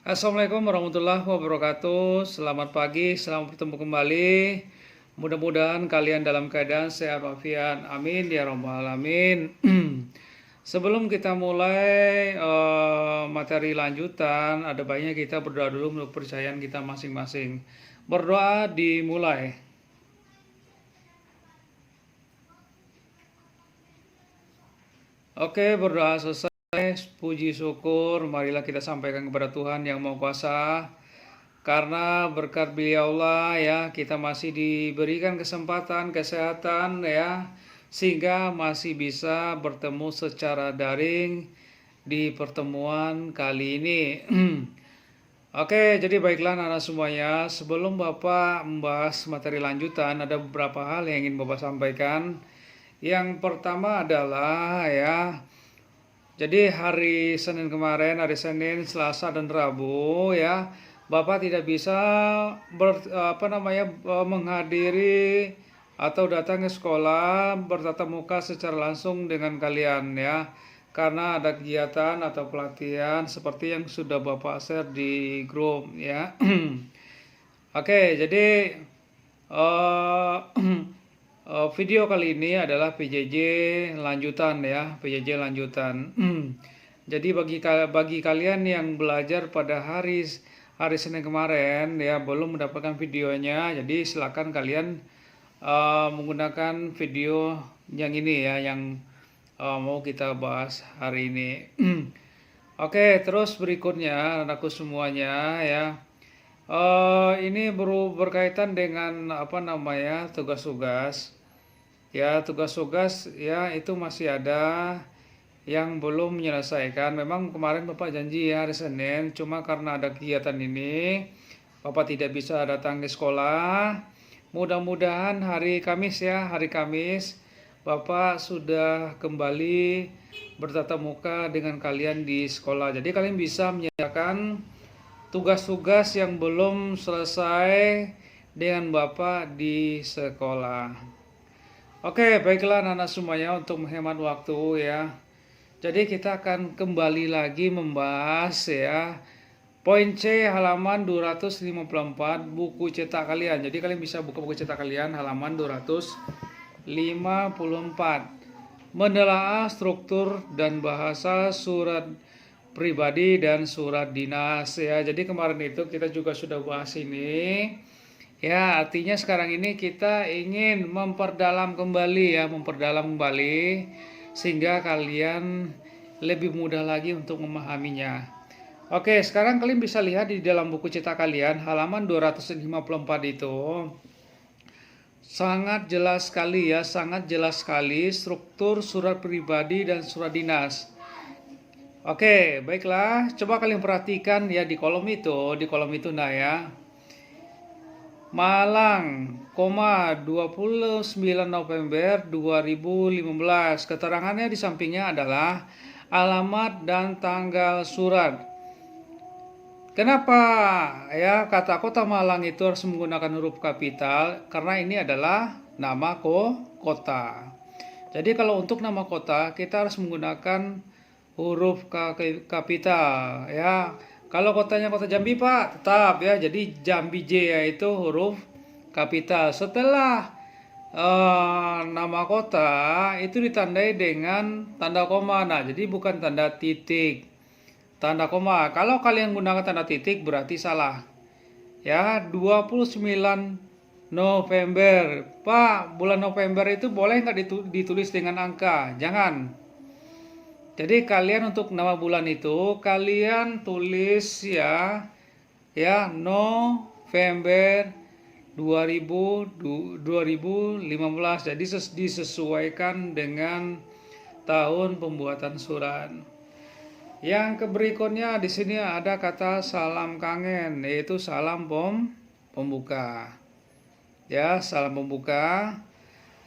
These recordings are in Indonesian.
Assalamualaikum warahmatullahi wabarakatuh. Selamat pagi, selamat bertemu kembali. Mudah-mudahan kalian dalam keadaan sehat walafiat. Amin ya rabbal alamin. Sebelum kita mulai materi lanjutan, ada baiknya kita berdoa dulu menurut kepercayaan kita masing-masing. Berdoa dimulai. Oke, berdoa selesai. Puji syukur, marilah kita sampaikan kepada Tuhan yang Maha Kuasa. Karena berkat beliaulah ya kita masih diberikan kesempatan kesehatan ya, sehingga masih bisa bertemu secara daring di pertemuan kali ini. Oke, jadi baiklah anak semuanya, sebelum Bapak membahas materi lanjutan, ada beberapa hal yang ingin Bapak sampaikan. Yang pertama adalah ya, jadi hari Senin kemarin, hari Senin, Selasa dan Rabu ya, Bapak tidak bisa menghadiri atau datang ke sekolah bertatap muka secara langsung dengan kalian ya. Karena ada kegiatan atau pelatihan seperti yang sudah Bapak share di grup ya. Oke, jadi video kali ini adalah PJJ lanjutan ya, PJJ lanjutan. Jadi bagi kalian yang belajar pada hari Senin kemarin ya belum mendapatkan videonya, jadi silakan kalian menggunakan video yang ini ya, yang mau kita bahas hari ini. Oke, terus berikutnya anakku semuanya ya. Ini berkaitan dengan tugas-tugas. Ya, tugas-tugas ya itu masih ada yang belum menyelesaikan. Memang kemarin Bapak janji ya hari Senin, cuma karena ada kegiatan ini Bapak tidak bisa datang ke sekolah. Mudah-mudahan hari Kamis ya, hari Kamis Bapak sudah kembali bertatap muka dengan kalian di sekolah. Jadi kalian bisa menyelesaikan tugas-tugas yang belum selesai dengan Bapak di sekolah. Oke, baiklah anak-anak semuanya, untuk menghemat waktu ya. Jadi kita akan kembali lagi membahas ya poin C halaman 254 buku cetak kalian. Jadi kalian bisa buka buku cetak kalian halaman 254. Menelaah struktur dan bahasa surat pribadi dan surat dinas ya. Jadi kemarin itu kita juga sudah bahas ini. Ya, artinya sekarang ini kita ingin memperdalam kembali sehingga kalian lebih mudah lagi untuk memahaminya. Oke, sekarang kalian bisa lihat di dalam buku cetak kalian halaman 254 itu sangat jelas sekali struktur surat pribadi dan surat dinas. Oke, baiklah, coba kalian perhatikan ya di kolom itu nah ya. Malang, 29 November 2015. Keterangannya di sampingnya adalah alamat dan tanggal surat. Kenapa ya kata kota Malang itu harus menggunakan huruf kapital? Karena ini adalah nama kota. Jadi kalau untuk nama kota kita harus menggunakan huruf kapital ya. Kalau kotanya kota Jambi Pak, tetap ya, jadi Jambi J yaitu huruf kapital. Setelah nama kota itu ditandai dengan tanda koma. Nah, jadi bukan tanda titik, tanda koma. Kalau kalian gunakan tanda titik berarti salah. Ya, 29 November. Pak, bulan November itu boleh nggak ditulis dengan angka? Jangan. Jadi kalian untuk nama bulan itu kalian tulis ya November 2015. Jadi disesuaikan dengan tahun pembuatan surat. Yang berikutnya di sini ada kata salam kangen, yaitu salam pembuka. Ya, salam pembuka.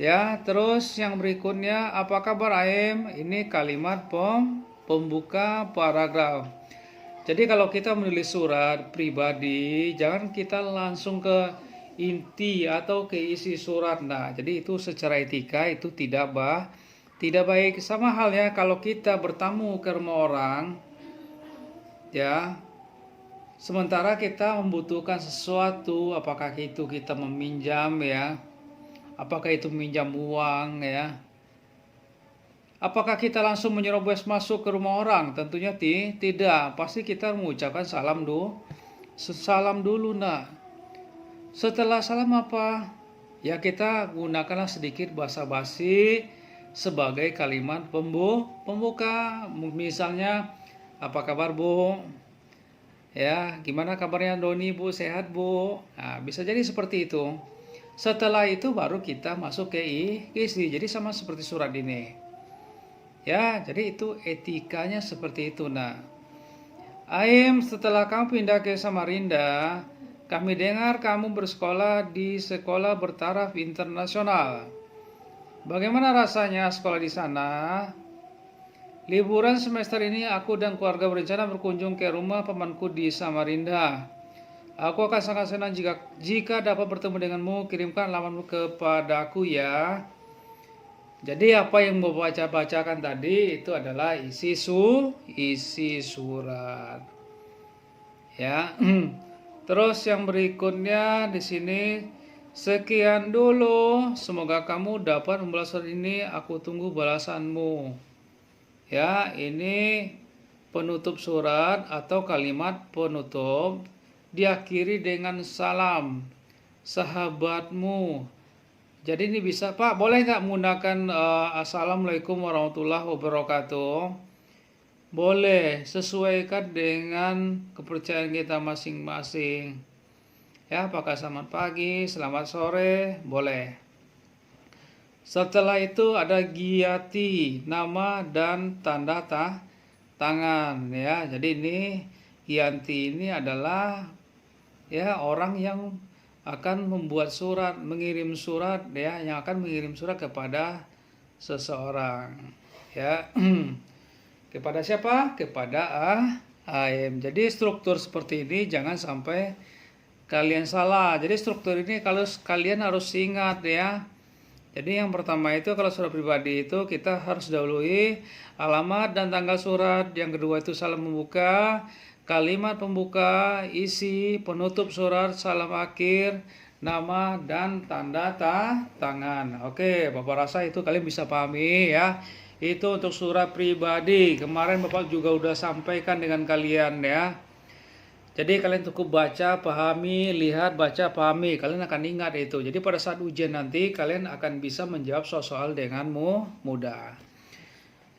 Ya, terus yang berikutnya, apa kabar Aim? Ini kalimat pembuka paragraf. Jadi kalau kita menulis surat pribadi, jangan kita langsung ke inti atau ke isi surat. Nah, jadi itu secara etika itu tidak baik. Sama halnya kalau kita bertamu ke rumah orang, ya, Sementara kita membutuhkan sesuatu, apakah itu kita meminjam ya, apakah itu meminjam uang ya, apakah kita langsung menyerobos masuk ke rumah orang? Tentunya tidak. Pasti kita mengucapkan salam dulu nak. Setelah salam apa? Ya kita gunakanlah sedikit basa-basi sebagai kalimat pembuka. Misalnya, apa kabar Bu? Ya, gimana kabarnya Doni Bu? Sehat Bu? Nah, bisa jadi seperti itu. Setelah itu baru kita masuk ke isi. Jadi sama seperti surat ini. Ya, jadi itu etikanya seperti itu. Nah, Aim, setelah kamu pindah ke Samarinda, kami dengar kamu bersekolah di sekolah bertaraf internasional. Bagaimana rasanya sekolah di sana? Liburan semester ini aku dan keluarga berencana berkunjung ke rumah pamanku di Samarinda. Aku akan sangat senang jika dapat bertemu denganmu. Kirimkan alamatmu kepadaku ya. Jadi apa yang mau bacakan tadi itu adalah isi surat. Ya. Terus yang berikutnya di sini, sekian dulu. Semoga kamu dapat membalas surat ini. Aku tunggu balasanmu. Ya, ini penutup surat atau kalimat penutup diakhiri dengan salam sahabatmu. Jadi ini bisa, Pak, boleh nggak menggunakan Assalamualaikum warahmatullahi wabarakatuh? Boleh, sesuaikan dengan kepercayaan kita masing-masing. Ya, apakah selamat pagi, selamat sore, boleh. Setelah itu ada Giati, nama dan tanda tangan ya. Jadi ini Gianti ini adalah ya orang yang akan membuat surat, mengirim surat ya, yang akan mengirim surat kepada seseorang ya. Kepada siapa? Kepada Aim. Jadi struktur seperti ini jangan sampai kalian salah. Jadi struktur ini kalau kalian harus ingat ya. Jadi yang pertama itu kalau surat pribadi itu kita harus dahului alamat dan tanggal surat. Yang kedua itu salam pembuka, kalimat pembuka, isi, penutup surat, salam akhir, nama dan tanda tangan. Oke, Bapak rasa itu kalian bisa pahami ya. Itu untuk surat pribadi. Kemarin Bapak juga udah sampaikan dengan kalian ya. Jadi kalian cukup baca, pahami, lihat, baca, pahami. Kalian akan ingat itu. Jadi pada saat ujian nanti kalian akan bisa menjawab soal-soal dengan mudah.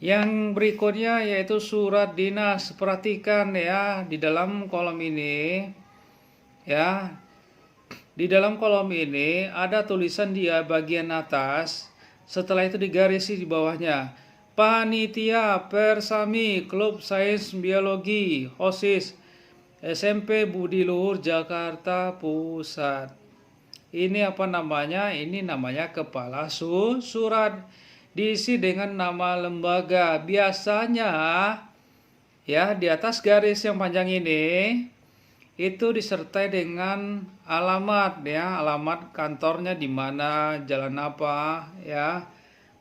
Yang berikutnya yaitu surat dinas. Perhatikan ya di dalam kolom ini. Ya. Di dalam kolom ini ada tulisan di bagian atas. Setelah itu digarisi di bawahnya. Panitia Persami Klub Sains Biologi OSIS SMP Budi Luhur Jakarta Pusat. Ini apa namanya? Ini namanya kepala surat. Diisi dengan nama lembaga. Biasanya ya di atas garis yang panjang ini itu disertai dengan alamat ya, alamat kantornya di mana, jalan apa ya,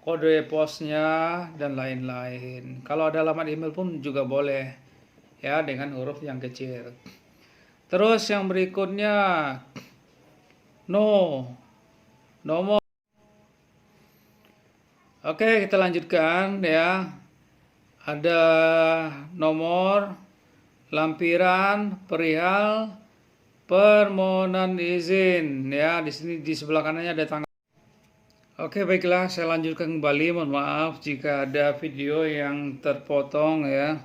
kode posnya dan lain-lain. Kalau ada alamat email pun juga boleh. Ya, dengan huruf yang kecil. Terus yang berikutnya nomor. Oke, kita lanjutkan ya. Ada nomor, lampiran, perihal, permohonan izin ya. Di sini di sebelah kanannya ada tanggal. Oke, baiklah, saya lanjutkan kembali. Mohon maaf jika ada video yang terpotong ya.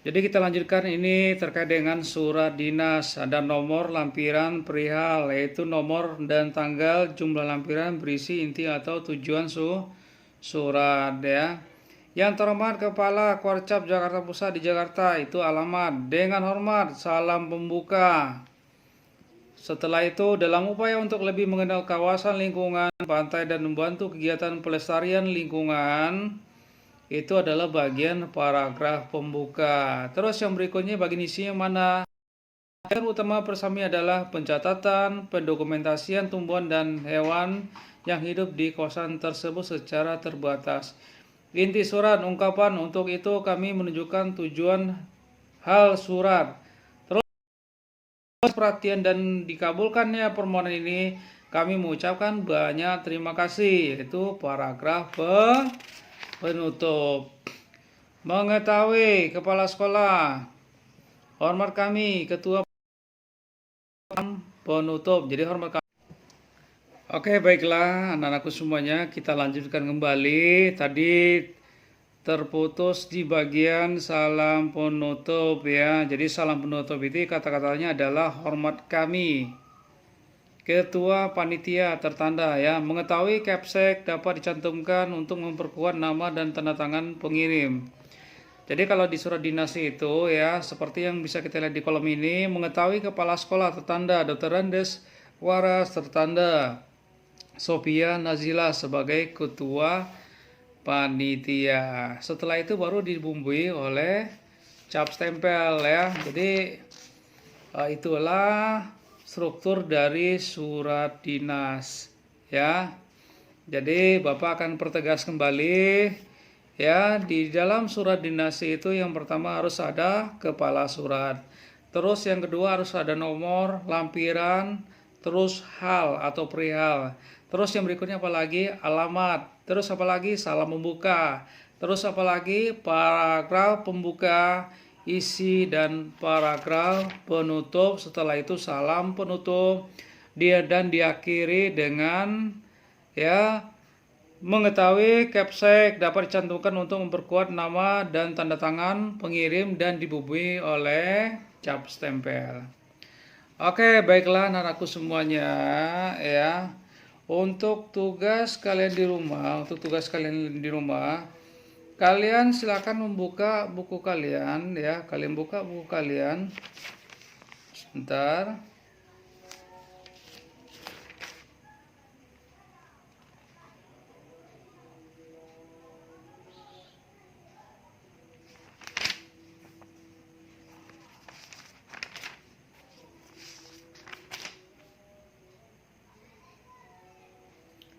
Jadi kita lanjutkan ini terkait dengan surat dinas. Ada nomor, lampiran, perihal, yaitu nomor dan tanggal, jumlah lampiran, berisi inti atau tujuan surat ya. Yang terhormat Kepala Korcap Jakarta Pusat di Jakarta, itu alamat. Dengan hormat, salam pembuka. Setelah itu, dalam upaya untuk lebih mengenal kawasan lingkungan pantai dan membantu kegiatan pelestarian lingkungan, itu adalah bagian paragraf pembuka. Terus yang berikutnya bagian isinya mana? Yang utama Persami adalah pencatatan, pendokumentasian tumbuhan dan hewan yang hidup di kawasan tersebut secara terbatas. Inti surat ungkapan untuk itu kami menunjukkan tujuan hal surat. Terus perhatian dan dikabulkannya permohonan ini, kami mengucapkan banyak terima kasih. Yaitu paragraf penutup. Mengetahui Kepala Sekolah, hormat kami Ketua penutup. Jadi hormat kami. Oke, baiklah anak-anakku semuanya, kita lanjutkan kembali. Tadi terputus di bagian salam penutup ya. Jadi salam penutup itu kata-katanya adalah hormat kami Ketua Panitia tertanda ya. Mengetahui capsek dapat dicantumkan untuk memperkuat nama dan tanda tangan pengirim. Jadi kalau di surat dinas itu ya, seperti yang bisa kita lihat di kolom ini, mengetahui Kepala Sekolah tertanda Dr. Andes Waras tertanda Sophia Nazila sebagai Ketua Panitia. Setelah itu baru dibumbui oleh cap stempel ya. Jadi itulah struktur dari surat dinas ya. Jadi Bapak akan pertegas kembali ya, di dalam surat dinas itu yang pertama harus ada kepala surat. Terus yang kedua harus ada nomor, lampiran, terus hal atau perihal. Terus yang berikutnya apalagi alamat. Terus apalagi salam membuka. Terus apalagi paragraf pembuka, isi dan paragraf penutup. Setelah itu salam penutup. Dan diakhiri dengan ya, mengetahui capsek dapat dicantumkan untuk memperkuat nama dan tanda tangan pengirim dan dibumbui oleh cap stempel. Oke, baiklah anak-anakku semuanya ya. Untuk tugas kalian di rumah, kalian silakan membuka buku kalian ya. Kalian buka buku kalian. Sebentar.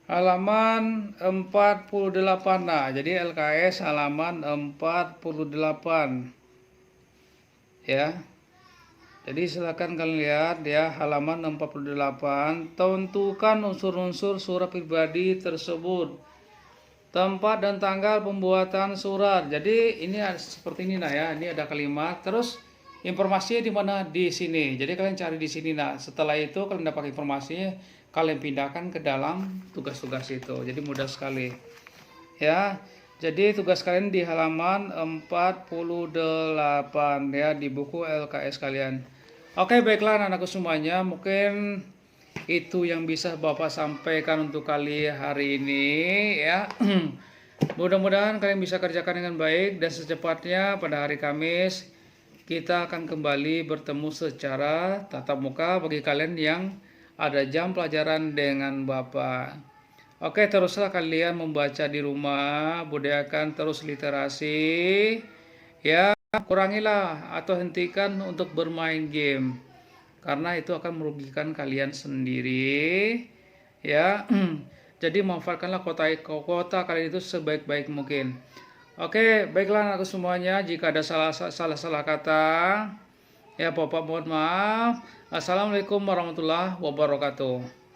Halaman 48. Nah, jadi LKS halaman 48. Ya. Jadi silakan kalian lihat ya, halaman 48. Tentukan unsur-unsur surat pribadi tersebut. Tempat dan tanggal pembuatan surat. Jadi ini seperti ini nah ya. Ini ada kalimat, terus informasinya di mana? Di sini. Jadi kalian cari di sini nah. Setelah itu kalian dapat informasinya, kalian pindahkan ke dalam tugas-tugas itu. Jadi mudah sekali. Ya. Jadi tugas kalian di halaman 48 ya, di buku LKS kalian. Oke, baiklah anak-anakku semuanya, mungkin itu yang bisa Bapak sampaikan untuk kali hari ini ya. Mudah-mudahan kalian bisa kerjakan dengan baik dan secepatnya pada hari Kamis kita akan kembali bertemu secara tatap muka bagi kalian yang ada jam pelajaran dengan Bapak. Oke, teruslah kalian membaca di rumah, budayakan terus literasi ya. Kurangilah atau hentikan untuk bermain game, karena itu akan merugikan kalian sendiri ya. Jadi manfaatkanlah kota kalian itu sebaik-baik mungkin. Oke, baiklah anakku semuanya, jika ada salah kata ya Bapak mohon maaf. Assalamualaikum warahmatullahi wabarakatuh.